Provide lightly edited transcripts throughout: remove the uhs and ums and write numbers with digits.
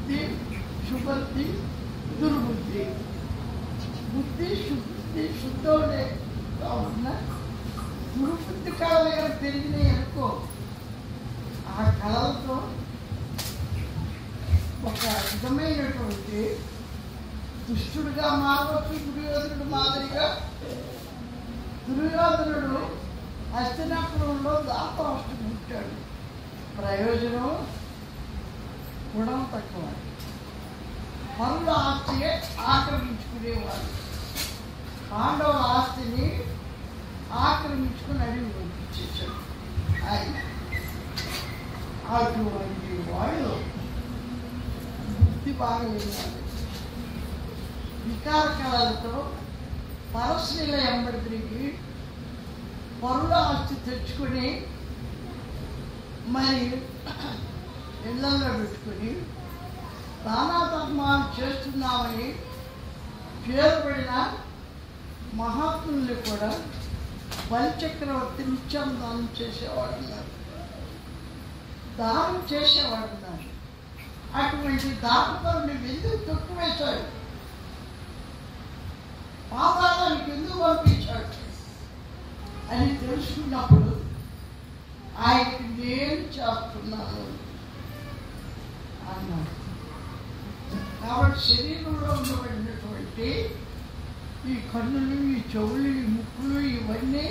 బుద్ధి శుభుద్ధి దుర్బుద్ధి. బుద్ధి శుద్ధి శుద్ధుడే ఉన్న దుర్బుద్ధి కళలు దగ్గర పెరిగినాయి అనుకో, ఆ కళలతో ఒక విధమైనటువంటి దుష్టుడిగా మారవచ్చు. దుర్యోధనుడు మాదిరిగా దుర్యోధనుడు హస్తినాపురంలో దాతరాష్ట్రం ఉంటాడు. ప్రయోజనం గుణం తక్కువ. పనుల ఆస్తి ఆక్రమించుకునేవాడు. పాండవుల ఆస్తిని ఆక్రమించుకుని అడిగి పంపించేశాడు ఆయన. అటువంటి వాళ్ళు బుద్ధి బాగా వినాలి. వికార కళలతో పరస్త్రీల ఎంబడి తిరిగి పరుల ఆస్తి తెచ్చుకొని మరి ఇళ్లలో పెట్టుకొని దానా ధర్మాలు చేస్తున్నామని పేరుపడిన మహాత్ముల్ని కూడా బలిచక్రవర్తి నిత్యం దానం చేసేవాడున్నారు, దానం చేసేవాడున్నారు. అటువంటి దాతపరుని ఎందుకు తొక్కువేశాడు, పాతాళానికి ఎందుకు పంపించాడు అని తెలుసుకున్నప్పుడు ఆయనకి నేను చేస్తున్నాను అన్నాడు. కాబట్టి శరీరంలో ఉండబడినటువంటి ఈ కన్నులు, ఈ చెవులు, ఈ ముక్కులు ఇవన్నీ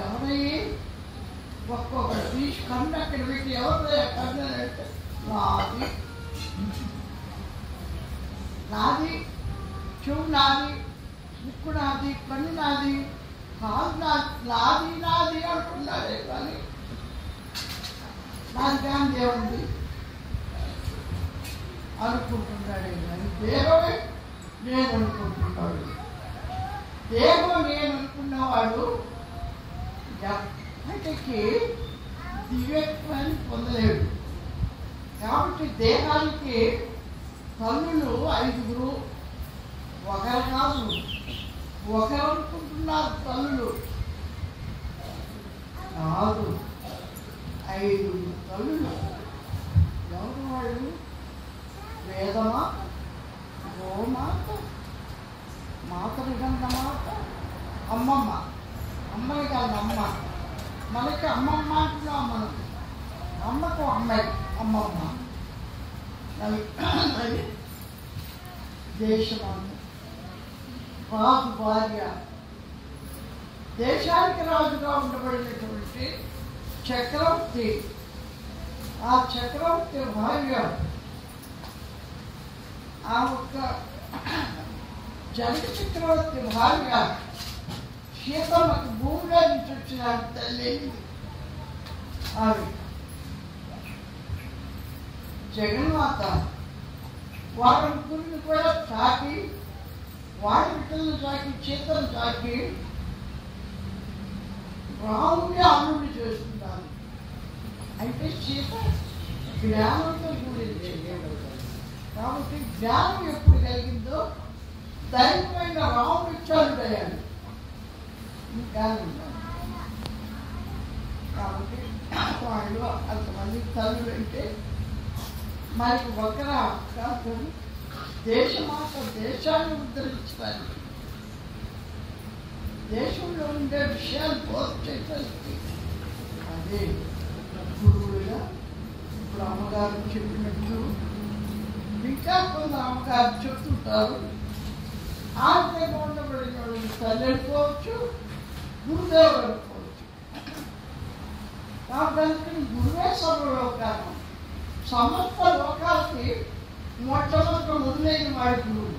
ఎవరయ్యి ఒక్కొక్కటి తీసి కన్ను అక్కడ పెట్టి ఎవరు కన్ను అంటే నాది నాది, చెవు నాది, ముక్కు నాది, కన్ను నాది, కాదు నాది నాది అంటున్నాడే కానీ నాది కానీ దేవుంది అనుకుంటున్నాడే కానీ దేవమే నేను అనుకుంటున్నాడు. దేవం నేను అనుకున్నవాడు ఎప్పటికీ దివ్యత్వాన్ని పొందలేడు. కాబట్టి దేహానికి తల్లులు 5 ఒకరు కాదు, ఒకరు అనుకుంటున్నారు తల్లులు కాదు, 5 తల్లులు. ఎవరు వాళ్ళు? వేదమాత, గోమాత, మాతృగంధ మాత, అమ్మమ్మ. అమ్మని కాదు అమ్మ, మనకి అమ్మమ్మ అంటున్నాం. మనకి అమ్మకు అమ్మాయి అమ్మమ్మ. అది దేశం, రాజు భార్య, దేశానికి రాజుగా ఉండబడినటువంటి చక్రవర్తి. ఆ చక్రవర్తి భార్య ఆ ఒక్క జనక చక్రవర్తి భార్య సీతమ్మకు భూమిలో నుంచి వచ్చిన తల్లి ఆవిడ జగన్మాత. వారి ముగ్గురిని కూడా చాకి, వాడి బిడ్డలను చాకి, సీతను చాకి రాముని అల్లుడిని చేస్తున్నారు. అయితే సీత జ్ఞానంతో కూడింది. కాబట్టి జ్ఞానం ఎప్పుడు కలిగిందో దైవమైన రాముడు ఇచ్చాడు. జ్ఞానం కాబట్టి వాళ్ళు అంతమంది తల్లులు అంటే మనకి ఒకరా కాదు, దేశమాత దేశాన్ని ఉద్ధరించడానికి, దేశంలో ఉండే విషయాలు బోధ చేయడానికి అదే గురువులుగా. ఇప్పుడు అమ్మగారు చెప్పినట్టు ఇంకా కొంత అమ్మగారు చెప్తుంటారు. ఆర్థికంగా ఉండబడిన వాళ్ళు తల్లి అనుకోవచ్చు, గురుదేవుడు అనుకోవచ్చు. కాబట్టి గురువే సర్వలోకానం. సమస్త లోకాలకి మొట్టమొదటి మొదలైన వాడి గురువు.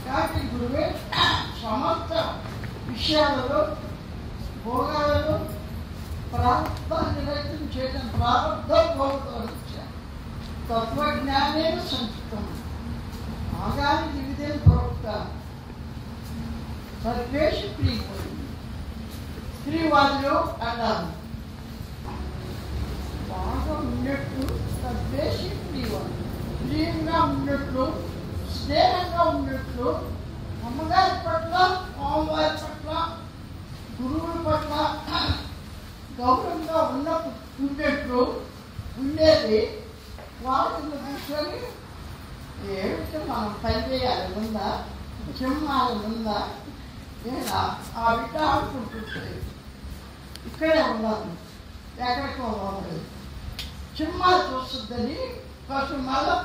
కాబట్టి గురువే సమస్త విషయాలలో, భోగాలలో ప్రారంభాన్ని రైతం చేయడం, ప్రారంభ భోగం తత్వజ్ఞానే సంచితం ఆగాని దివిదే ప్రవక్త సర్వేష్ ప్రియపడింది. స్త్రీవాదిలో అన్నారు బాగా ఉన్నట్టు సర్వేషి ప్రియవాడు, ప్రియంగా ఉన్నట్లు, స్నేహంగా ఉన్నట్లు, అమ్మగారి పట్ల, అమ్మవారి పట్ల, గురువుల పట్ల గౌరవంగా ఉన్నట్టు ఉండేది వాళ్ళని కూర్చొని ఏమిటి మనం పని చేయాలి ఉందా, సింహాలు ఉందా, లేదా ఆ బిడ్డ ఆడుకుంటుంటుంది. ఇక్కడే ఉన్నాను, ఎక్కడికో పోలేదు. సింహాలు చూస్తుందని కొంచెం మళ్ళీ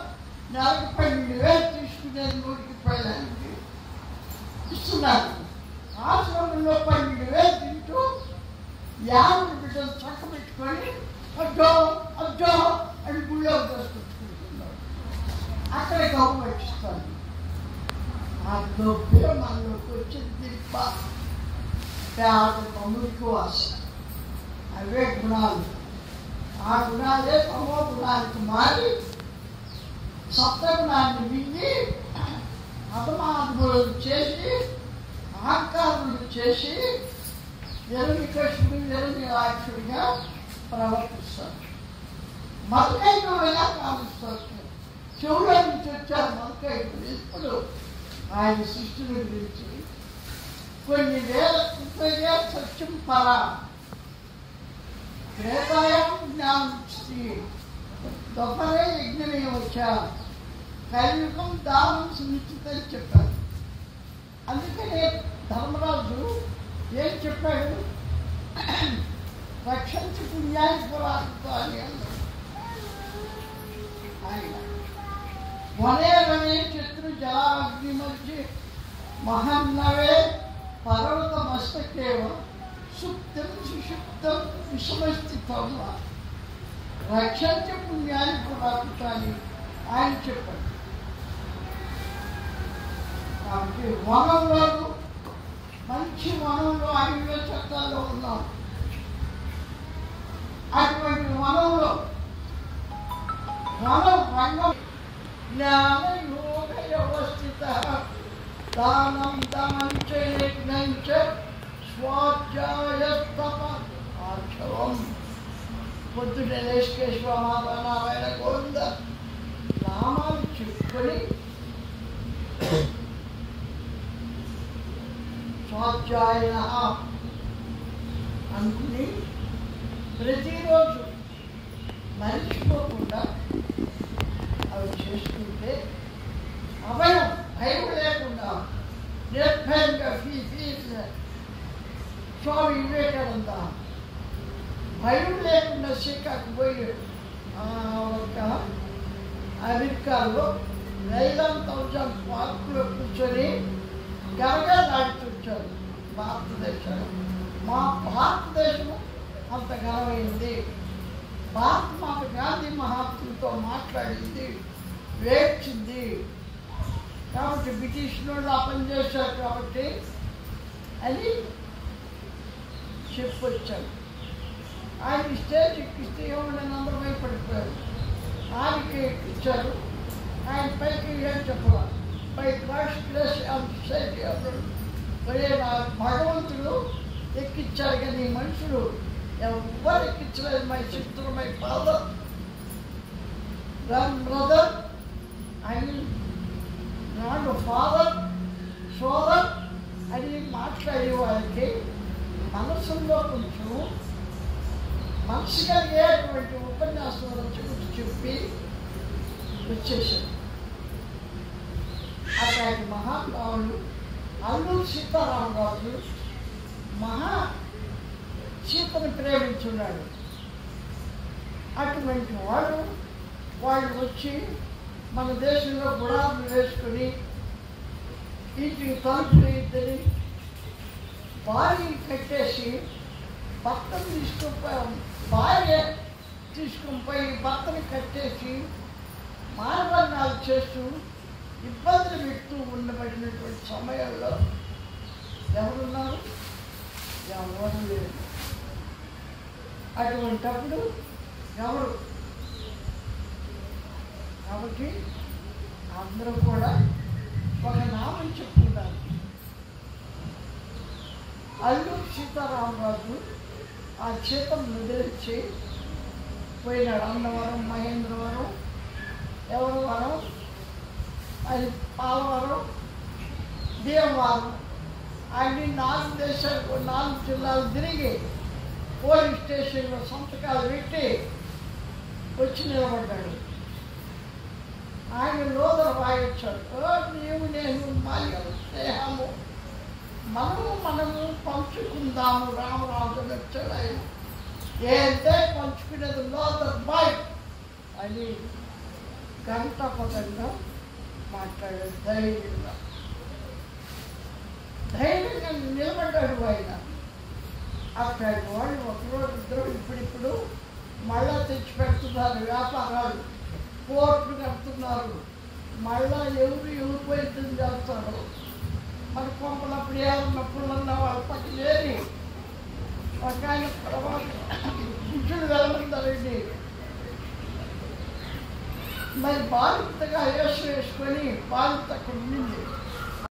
నెలకు 12,000 తీసుకునేది 100కి పైదానికి ఇస్తున్నారు. ఆశ్రమంలో 12,000 తింటూ 50 బిడ్డలు చక్క పెట్టుకొని అడ్డో అడ్డో అని గుళ్ళో దోసుకొచ్చుకుంటున్నారు. అక్కడే గౌరవం పట్టిస్తాను. ఆ డబ్బే మనలోకి వచ్చింది తిప్ప తమ్ముడికి వాస. అవే గుణాలు. ఆ గుణాలే తమో గుణానికి మారి సప్తగుణాన్ని మింగి అధమాధములు చేసి అహంకారులు చేసి నిరవికృష్ణుడు నిరవిలాక్షుడిగా ప్రవర్తిస్తారు. మల్కైపు ఎలా కాలుస్తారు. చెవులో నుంచి వచ్చారు మల్కైపు. ఇప్పుడు ఆయన సృష్టిని గురించి కొన్ని వేల కృతజ్ఞ సత్యం పరా త్రేతాయం జ్ఞానం దొప్పరే యజ్ఞమే వచ్చా కలియుగం దానం సునిశ్చితం చెప్పారు. అందుకనే ధర్మరాజు ఏం చెప్పాడు, రక్షించి పుణ్యానికి పురాకుతో అని అన్నాడు. ఆయన వనే వనే చతురు జలాగ్ని మధ్య మహన్నవే పర్వత మస్తకేవ సుప్తం సుషుప్తం విషమస్థితం రక్షించి పుణ్యానికి పురాకుతో అని ఆయన చెప్పాడు. కాబట్టి వనంలో మంచి వనంలో అడవిలో చట్టాల్లో ఉన్నాం. అటువంటి వనంలో రంగం జ్ఞాన యోగ వ్యవస్థిత దానం దమంచ యజ్ఞంచ స్వాధ్యాయ తప ఆచవం. పొద్దున లేసుకేశ్వర మాత నారాయణ గోవింద నామాలు చెప్పుకొని స్వాధ్యాయ అనుకుని ప్రతిరోజు మరిచిపోకుండా అవి చేసుకుంటే భయం లేకుండా నిర్భయంగా స్వామి వివేకానంద భయం లేకుండా శ్రీకాకు పోయి ఒక అమెరికాలో 9,000 పార్కులో కూర్చొని గరగలాడుతుంటారు. భారతదేశం మా భారతదేశం అంత ఘనమైంది. భారత మాత గాంధీ మహాత్ములతో మాట్లాడింది, వేచింది. కాబట్టి బ్రిటిష్ వాళ్ళు ఆ పని చేశారు కాబట్టి అని చెప్పొచ్చారు. ఆయన స్టేజ్ ఎక్కిస్తే ఏమన్నా అందరూ భయపడిపోయారు. ఆయనకి ఎక్కించారు. ఆయన పైకి ఏం చెప్పాలి, బై గాడ్స్ గ్రేస్ ఒరే నా భగవంతుడు ఎక్కించారు కానీ మనుషులు ఎవరు ఎక్కించలేదు. My sister, my father, brother, అని నాడు ఫాదర్ సోదర్ అని మాట్లాడే వాళ్ళకి మనసులో కొంచెం మనసు కలిగేటువంటి ఉపన్యాసం చెప్పి వచ్చేసారు. అట్లాంటి మహానుభావులు అల్లూరి సీతారామరాజు సీతను ప్రేమించున్నాడు. అటువంటి వాళ్ళు వచ్చి మన దేశంలో గుడాలు వేసుకుని ఇంటికి తలుపులు ఇద్దరి భార్య కట్టేసి భర్తను భార్య తీసుకుని పోయి భర్తని కట్టేసి మానభంగాలు చేస్తూ ఇబ్బందులు పెడుతూ ఉండబడినటువంటి సమయంలో ఎవరున్నారు? ఎవరు లేరు. అటువంటప్పుడు ఎవరు? కాబట్టి అందరూ కూడా ఒక నామం చెప్పుకుంటారు. అల్లూరి సీతారామరాజు ఆ చేతను వదిలించి పోయినాడు. అన్నవరం, మహేంద్రవరం, ఎవరు వరం, అది పాలవరం, భీమవరం, అన్ని 4 జిల్లాలు తిరిగి పోలీస్ స్టేషన్లో సంతకాలు పెట్టి వచ్చి నిలబడ్డాడు. ఆయన లోదర వాయించాడు. నీవు నేను మరియు స్నేహము మనము పంచుకుందాము. రామరాజు వచ్చాడు. ఆయన ఏంటే పంచుకునేది లోదర్ బాయ్ అని గంట పదంగా మాట్లాడాడు. ధైర్యంగా నిలబడ్డాడు ఆయన. అట్లాంటి వాళ్ళు ఒకరోజు ఇద్దరు ఇప్పుడిప్పుడు మళ్ళా తెచ్చి పెడుతున్నారు వ్యాపారాలు, కోర్టులు కడుతున్నారు. మళ్ళా ఎవరు వైద్యం చేస్తారు. మరి కొంపలప్పుడు ఏమన్నప్పుడు వాళ్ళ పట్టి లేని ఒక ఆయన తర్వాత శిష్యుడు వెళ్ళమంటారండి. మరి బాలింతగా వేసుకొని బాలింత అక్కడ ఉండింది.